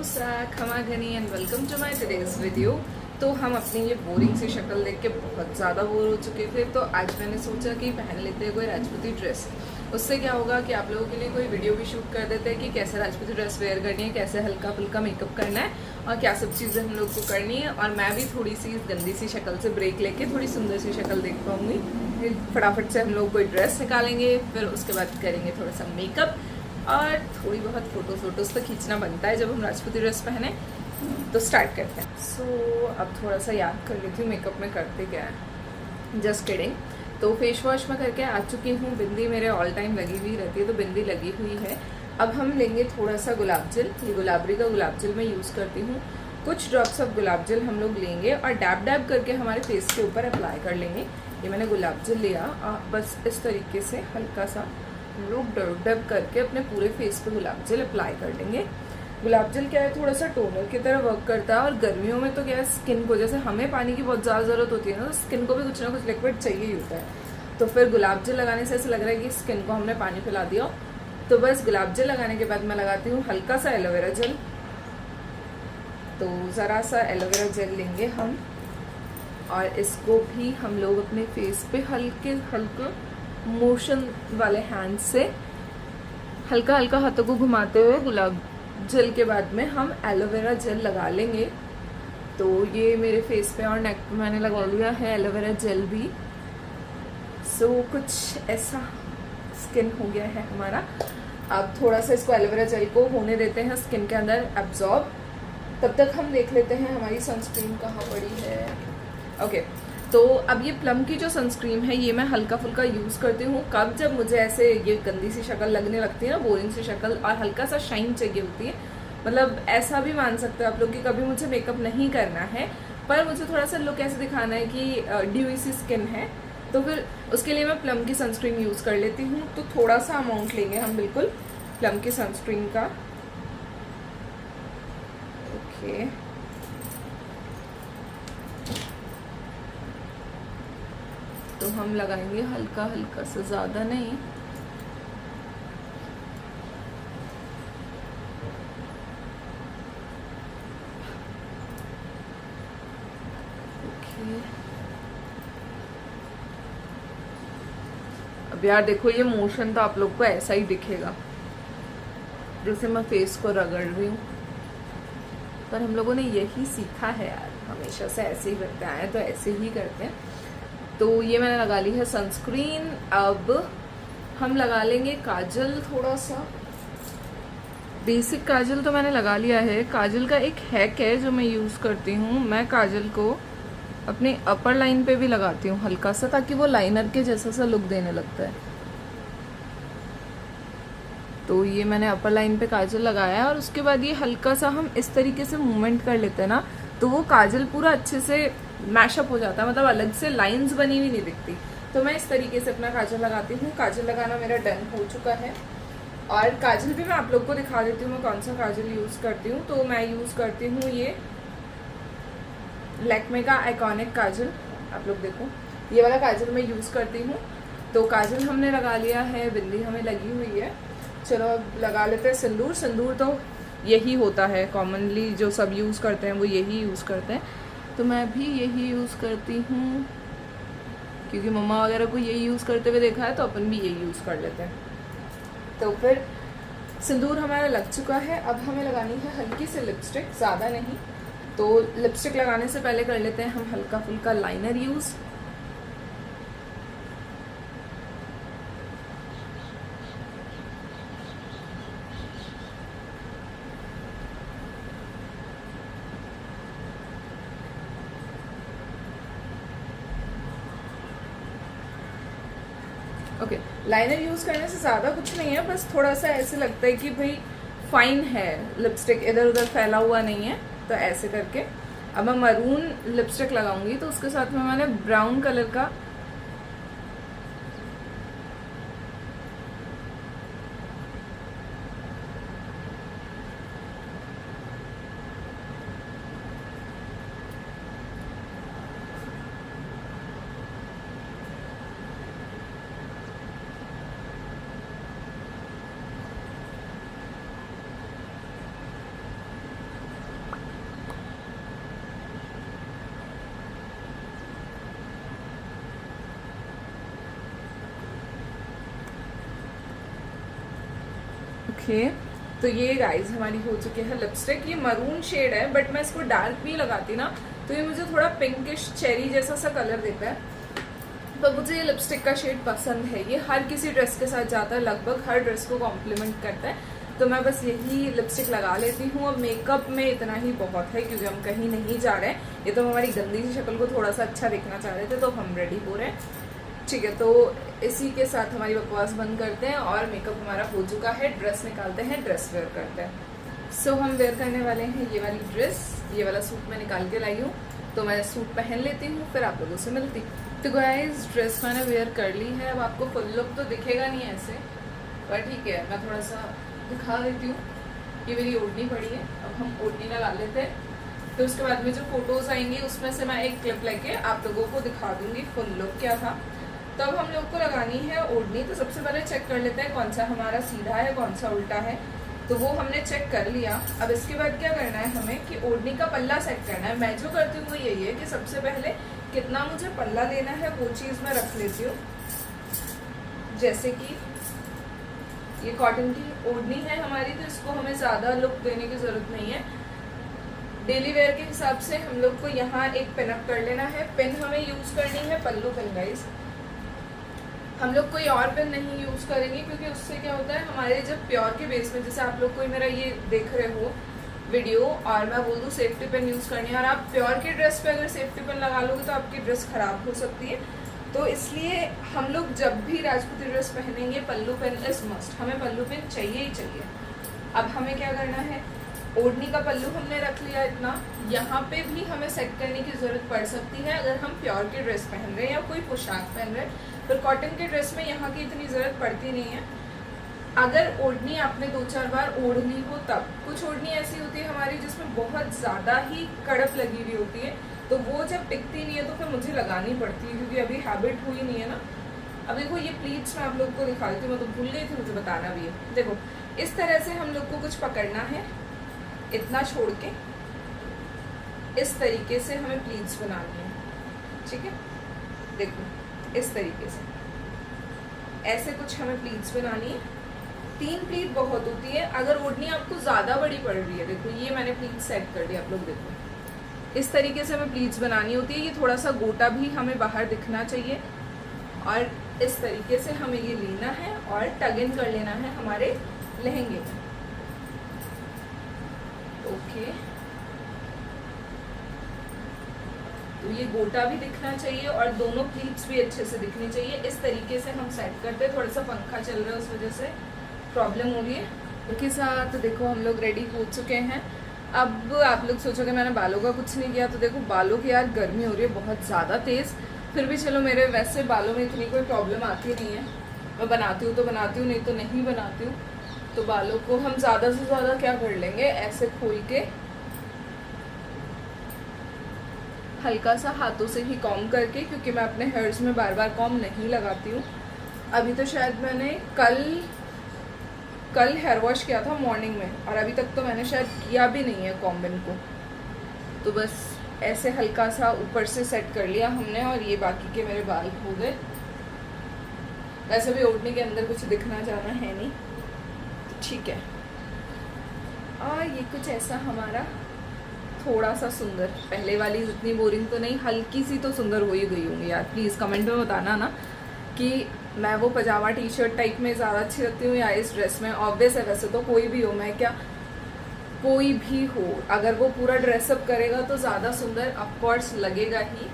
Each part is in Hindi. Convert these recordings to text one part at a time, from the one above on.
Nusra, Khamagani and welcome to my today's video। तो हम अपनी ये बोरिंग सी शक्ल देख के बहुत ज़्यादा बोर हो चुके थे, तो आज मैंने सोचा कि पहन लेते हैं कोई राजपूती ड्रेस। उससे क्या होगा कि आप लोगों के लिए कोई वीडियो भी शूट कर देते हैं कि कैसे राजपूती ड्रेस वेयर करनी है, कैसे हल्का फुल्का मेकअप करना है और क्या सब चीज़ें हम लोग को करनी है। और मैं भी थोड़ी सी गंदी सी शक्ल से ब्रेक लेके थोड़ी सुंदर सी शक्ल देख पाऊँगी। फिर फटाफट से हम लोग कोई ड्रेस निकालेंगे, फिर उसके बाद करेंगे थोड़ा सा मेकअप और थोड़ी बहुत फोटोज़ तो खींचना बनता है जब हम राजपूती ड्रेस पहने। तो स्टार्ट करते हैं। सो अब थोड़ा सा याद कर लेती हूँ मेकअप में करते क्या है। Just kidding. तो फेस वॉश में करके आ चुकी हूँ। बिंदी मेरे ऑल टाइम लगी हुई रहती है, तो बिंदी लगी हुई है। अब हम लेंगे थोड़ा सा गुलाब जल। ये गुलाबरी का गुलाब जल मैं यूज़ करती हूँ। कुछ ड्रॉप्स ऑफ गुलाब जल हम लोग लेंगे और डैब डैब करके हमारे फेस के ऊपर अप्लाई कर लेंगे। ये मैंने गुलाब जल लिया, बस इस तरीके से हल्का सा हम लोग डब डब करके अपने पूरे फेस पे गुलाब जल अप्लाई कर लेंगे। गुलाब जल क्या है, थोड़ा सा टोनर की तरह वर्क करता है और गर्मियों में तो क्या है, स्किन को जैसे हमें पानी की बहुत ज़्यादा ज़रूरत होती है ना, तो स्किन को भी कुछ ना कुछ लिक्विड चाहिए ही होता है। तो फिर गुलाब जल लगाने से ऐसा लग रहा है कि स्किन को हमने पानी पिला दिया। तो बस गुलाब जल लगाने के बाद मैं लगाती हूँ हल्का सा एलोवेरा जेल। तो ज़रा सा एलोवेरा जेल लेंगे हम और इसको भी हम लोग अपने फेस पे हल्के हल्के मोशन वाले हैंड से हल्का हल्का हाथों को घुमाते हुए गुलाब जल के बाद में हम एलोवेरा जेल लगा लेंगे। तो ये मेरे फेस पे और नेक पे मैंने लगा लिया है एलोवेरा जेल भी। सो कुछ ऐसा स्किन हो गया है हमारा। अब थोड़ा सा इसको एलोवेरा जेल को होने देते हैं स्किन के अंदर एब्जॉर्ब। तब तक हम देख लेते हैं हमारी सनस्क्रीन कहाँ पड़ी है। ओके, तो अब ये प्लम की जो सनस्क्रीन है ये मैं हल्का फुल्का यूज़ करती हूँ। कब जब मुझे ऐसे ये गंदी सी शक्ल लगने लगती है ना, बोरिंग सी शक्ल, और हल्का सा शाइन चाहिए होती है। मतलब ऐसा भी मान सकते हो आप लोग कि कभी मुझे मेकअप नहीं करना है पर मुझे थोड़ा सा लुक ऐसे दिखाना है कि ड्यूई सी स्किन है, तो फिर उसके लिए मैं प्लम की सनस्क्रीन यूज़ कर लेती हूँ। तो थोड़ा सा अमाउंट लेंगे हम बिल्कुल प्लम की सनस्क्रीन का। ओके, तो हम लगाएंगे हल्का हल्का से, ज़्यादा नहीं। ओके, अब यार देखो ये मोशन तो आप लोग को ऐसा ही दिखेगा जैसे मैं फेस को रगड़ रही हूँ, पर हम लोगों ने यही सीखा है यार, हमेशा से ऐसे ही करते आए हैं तो ऐसे ही करते हैं। तो ये मैंने लगा ली है सनस्क्रीन। अब हम लगा लेंगे काजल। थोड़ा सा बेसिक काजल तो मैंने लगा लिया है। काजल का एक हैक है जो मैं यूज़ करती हूँ। मैं काजल को अपने अपर लाइन पे भी लगाती हूँ हल्का सा, ताकि वो लाइनर के जैसा सा लुक देने लगता है। तो ये मैंने अपर लाइन पे काजल लगाया है और उसके बाद ये हल्का सा हम इस तरीके से मूवमेंट कर लेते हैं ना, तो वो काजल पूरा अच्छे से मैशअप हो जाता है, मतलब अलग से लाइंस बनी हुई नहीं दिखती। तो मैं इस तरीके से अपना काजल लगाती हूँ। काजल लगाना मेरा डन हो चुका है और काजल भी मैं आप लोग को दिखा देती हूँ मैं कौन सा काजल यूज़ करती हूँ। तो मैं यूज़ करती हूँ ये लैक्मे का आइकॉनिक काजल। आप लोग देखो, ये वाला काजल मैं यूज़ करती हूँ। तो काजल हमने लगा लिया है, बिंदी हमें लगी हुई है। चलो अब लगा लेते हैं सिंदूर। सिंदूर तो यही होता है कॉमनली, जो सब यूज़ करते हैं वो यही यूज़ करते हैं। तो मैं भी यही यूज़ करती हूँ क्योंकि मम्मा वगैरह को यही यूज़ करते हुए देखा है, तो अपन भी यही यूज़ कर लेते हैं। तो फिर सिंदूर हमारा लग चुका है। अब हमें लगानी है हल्की सी लिपस्टिक, ज़्यादा नहीं। तो लिपस्टिक लगाने से पहले कर लेते हैं हम हल्का फुल्का liner use. Okay, liner use करने से ज़्यादा कुछ नहीं है, बस थोड़ा सा ऐसे लगता है कि भाई फाइन है, लिपस्टिक इधर उधर फैला हुआ नहीं है। तो ऐसे करके अब मैं मरून लिपस्टिक लगाऊंगी, तो उसके साथ में मैंने ब्राउन कलर का ओके तो ये गाइस हमारी हो चुकी है लिपस्टिक। ये मरून शेड है बट मैं इसको डार्क भी लगाती ना तो ये मुझे थोड़ा पिंकिश चेरी जैसा सा कलर देता है। तो मुझे ये लिपस्टिक का शेड पसंद है। ये हर किसी ड्रेस के साथ जाता है, लगभग हर ड्रेस को कॉम्प्लीमेंट करता है। तो मैं बस यही लिपस्टिक लगा लेती हूँ। और मेकअप में इतना ही बहुत है क्योंकि हम कहीं नहीं जा रहे हैं। ये तो हमारी गंदी सी शक्ल को थोड़ा सा अच्छा दिखना चाह रहे थे तो हम रेडी हो रहे हैं। ठीक है, तो इसी के साथ हमारी बकवास बंद करते हैं और मेकअप हमारा हो चुका है। ड्रेस निकालते हैं, ड्रेस वेयर करते हैं। सो हम वेयर करने वाले हैं ये वाली ड्रेस। ये वाला सूट मैं निकाल के लाई हूँ तो मैं सूट पहन लेती हूँ, फिर आप लोगों से मिलती हूँ। तो गाइस ड्रेस मैंने वेयर कर ली है। अब आपको फुल लुक तो दिखेगा नहीं ऐसे, पर ठीक है मैं थोड़ा सा दिखा देती हूँ। ये मेरी ओढ़नी पड़ी है, अब हम ओढ़नी लगा लेते हैं। तो उसके बाद में जो फोटोज आएंगी उसमें से मैं एक क्लिप लेके आप लोगों को दिखा दूंगी फुल लुक क्या था। तो अब हम लोग को लगानी है ओढ़नी। तो सबसे पहले चेक कर लेते हैं कौन सा हमारा सीधा है कौन सा उल्टा है। तो वो हमने चेक कर लिया। अब इसके बाद क्या करना है हमें कि ओढ़नी का पल्ला सेट करना है। मैं जो करती हूँ वो यही है कि सबसे पहले कितना मुझे पल्ला लेना है वो चीज़ मैं रख लेती हूँ। जैसे कि ये कॉटन की ओढ़नी है हमारी तो इसको हमें ज़्यादा लुक देने की ज़रूरत नहीं है। डेली वेयर के हिसाब से हम लोग को यहाँ एक पिन अप कर लेना है। पिन हमें यूज़ करनी है पल्लू पिन गाइस। हम लोग कोई और पेन नहीं यूज़ करेंगे क्योंकि उससे क्या होता है हमारे जब प्योर के बेस में, जैसे आप लोग कोई मेरा ये देख रहे हो वीडियो और मैं बोल दूँ सेफ्टी पेन यूज़ करनी है और आप प्योर की ड्रेस पे अगर सेफ्टी पेन लगा लोगे तो आपकी ड्रेस ख़राब हो सकती है। तो इसलिए हम लोग जब भी राजपूती ड्रेस पहनेंगे पल्लू पेन इज मस्ट, हमें पल्लू पेन चाहिए ही चाहिए। अब हमें क्या करना है, ओढ़नी का पल्लू हमने रख लिया इतना। यहाँ पे भी हमें सेट करने की ज़रूरत पड़ सकती है अगर हम प्योर की ड्रेस पहन रहे हैं या कोई पोशाक पहन रहे हैं। पर कॉटन के ड्रेस में यहाँ की इतनी ज़रूरत पड़ती नहीं है। अगर ओढ़नी आपने 2-4 बार ओढ़नी हो तब। कुछ ओढ़नी ऐसी होती है हमारी जिसमें बहुत ज़्यादा ही कड़क लगी हुई होती है तो वो जब टिकती नहीं है तो फिर मुझे लगानी पड़ती है क्योंकि अभी हैबिट हुई नहीं है ना। अब देखो ये प्लीट्स मैं आप लोग को दिखा देती हूँ, मैं तो भूल गई थी मुझे बताना भी है। देखो इस तरह से हम लोग को कुछ पकड़ना है, इतना छोड़ के इस तरीके से हमें प्लीट्स बनानी है। ठीक है, देखो इस तरीके से ऐसे कुछ हमें प्लीट्स बनानी है। 3 प्लीट बहुत होती है। अगर ओढ़नी आपको ज़्यादा बड़ी पड़ रही है, देखो ये मैंने प्लीट सेट कर दिया, आप लोग देखो इस तरीके से हमें प्लीट्स बनानी होती है। ये थोड़ा सा गोटा भी हमें बाहर दिखना चाहिए और इस तरीके से हमें ये लेना है और टग इन कर लेना है हमारे लहंगे में। ओके, तो ये गोटा भी दिखना चाहिए और दोनों प्लीट्स भी अच्छे से दिखनी चाहिए। इस तरीके से हम सेट करते हैं। थोड़ा सा पंखा चल रहा है उस वजह से प्रॉब्लम हो रही है। उसके साथ देखो हम लोग रेडी हो चुके हैं। अब आप लोग सोचोगे मैंने बालों का कुछ नहीं किया, तो देखो बालों की यार गर्मी हो रही है बहुत ज़्यादा तेज़। फिर भी चलो मेरे वैसे बालों में इतनी कोई प्रॉब्लम आती नहीं है। मैं बनाती हूँ तो बनाती हूँ, नहीं तो नहीं बनाती हूँ। तो बालों को हम ज़्यादा से ज़्यादा क्या कर लेंगे, ऐसे खोल के हल्का सा हाथों से ही कॉम्ब करके, क्योंकि मैं अपने हेयर्स में बार बार कॉम्ब नहीं लगाती हूँ। अभी तो शायद मैंने कल हेयर वॉश किया था मॉर्निंग में और अभी तक तो मैंने शायद किया भी नहीं है कॉम्ब इनको। तो बस ऐसे हल्का सा ऊपर से सेट कर लिया हमने और ये बाकी के मेरे बाल हो गए। वैसे भी ओढ़ने के अंदर कुछ दिखना जाना है नहीं, तो ठीक है। और ये कुछ ऐसा हमारा थोड़ा सा सुंदर, पहले वाली जितनी बोरिंग तो नहीं, हल्की सी तो सुंदर हो ही गई होंगी यार। प्लीज़ कमेंट में बताना ना कि मैं वो पजामा टी शर्ट टाइप में ज़्यादा अच्छी लगती हूँ या इस ड्रेस में। ऑब्वियस है वैसे तो कोई भी हो, मैं क्या कोई भी हो, अगर वो पूरा ड्रेसअप करेगा तो ज़्यादा सुंदर ऑफकोर्स लगेगा ही।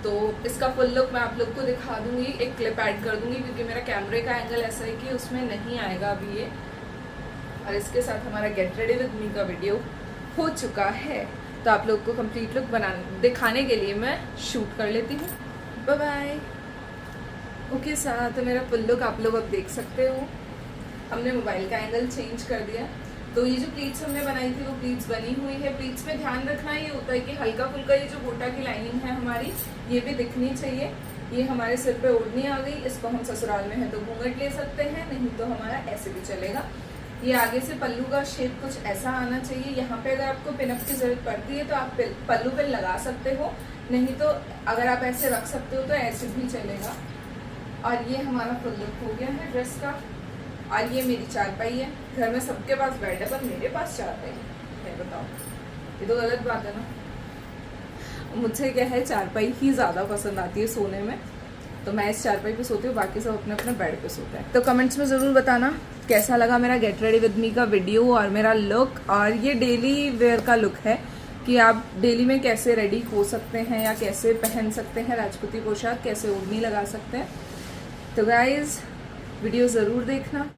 तो इसका फुल लुक मैं आप लोग को दिखा दूँगी, एक क्लिप ऐड कर दूँगी क्योंकि मेरा कैमरे का एंगल ऐसा है कि उसमें नहीं आएगा अभी ये। और इसके साथ हमारा गेट रेडी विद मी का वीडियो हो चुका है। तो आप लोग को कंप्लीट लुक दिखाने के लिए मैं शूट कर लेती हूँ। Bye bye. ओके साथ मेरा फुल लुक आप लोग अब देख सकते हो। हमने मोबाइल का एंगल चेंज कर दिया। तो ये जो प्लीट्स हमने बनाई थी वो प्लीट्स बनी हुई है। प्लीट्स में ध्यान रखना ये होता है कि हल्का फुल्का ये जो गोटा की लाइनिंग है हमारी, ये भी दिखनी चाहिए। ये हमारे सिर पे ओढ़नी आ गई, इसको हम ससुराल में है तो घूंघट ले सकते हैं, नहीं तो हमारा ऐसे भी चलेगा। ये आगे से पल्लू का शेप कुछ ऐसा आना चाहिए। यहाँ पे अगर आपको पिनअप की ज़रूरत पड़ती है तो आप पल्लू पे लगा सकते हो, नहीं तो अगर आप ऐसे रख सकते हो तो ऐसे भी चलेगा। और ये हमारा फुल लुक हो गया है ड्रेस का। और ये मेरी चारपाई है। घर में सबके पास बेड है पर मेरे पास चारपाई है, बताओ, ये तो गलत बात है ना। मुझे क्या है, चारपाई ही ज़्यादा पसंद आती है सोने में, तो मैं इस चारपाई पे सोती हूँ, बाकी सब अपने अपने बेड पे सोते हैं। तो कमेंट्स में ज़रूर बताना कैसा लगा मेरा गेट रेडी विद मी का वीडियो और मेरा लुक। और ये डेली वेयर का लुक है कि आप डेली में कैसे रेडी हो सकते हैं या कैसे पहन सकते हैं राजपूती पोशाक, कैसे ओढ़नी लगा सकते हैं। तो गाइज वीडियो ज़रूर देखना।